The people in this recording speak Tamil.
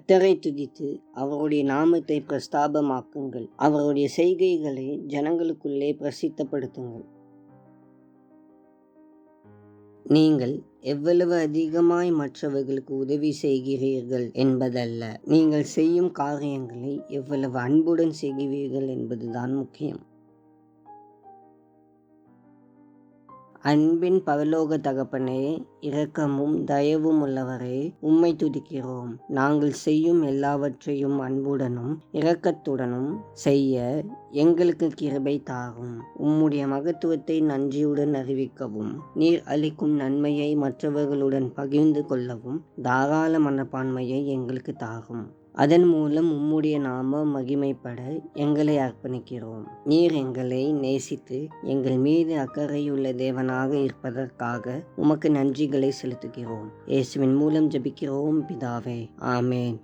கர்த்தரை துதித்து அவருடைய நாமத்தை பிரஸ்தாபமாக்குங்கள். அவருடைய செய்கைகளை ஜனங்களுக்குள்ளே பிரசித்தப்படுத்துங்கள். நீங்கள் எவ்வளவு அதிகமாய் மற்றவர்களுக்கு உதவி செய்கிறீர்கள் என்பதல்ல, நீங்கள் செய்யும் காரியங்களை எவ்வளவு அன்புடன் செய்கிறீர்கள் என்பதுதான் முக்கியம். அன்பின் பரலோக தகப்பனே, இரக்கமும் தயவும் உள்ளவரே, உம்மை துதிக்கிறோம். நாங்கள் செய்யும் எல்லாவற்றையும் அன்புடனும் இரக்கத்துடனும் செய்ய எங்களுக்கு கிருபை தாரும். உம்முடைய மகத்துவத்தை நன்றியுடன் அறிவிக்கவும், நீர் அளிக்கும் நன்மையை மற்றவர்களுடன் பகிர்ந்து கொள்ளவும் தாராள மனப்பான்மையை எங்களுக்கு தாரும். அதன் மூலம் உம்முடைய நாம மகிமைப்பட எங்களை அர்ப்பணிக்கிறோம். நீர் எங்களை நேசித்து எங்கள் மீது அக்கறையுள்ள தேவனாக இருப்பதற்காக உமக்கு நன்றிகளை செலுத்துகிறோம். இயேசுவின் மூலம் ஜெபிக்கிறோம் பிதாவே, ஆமேன்.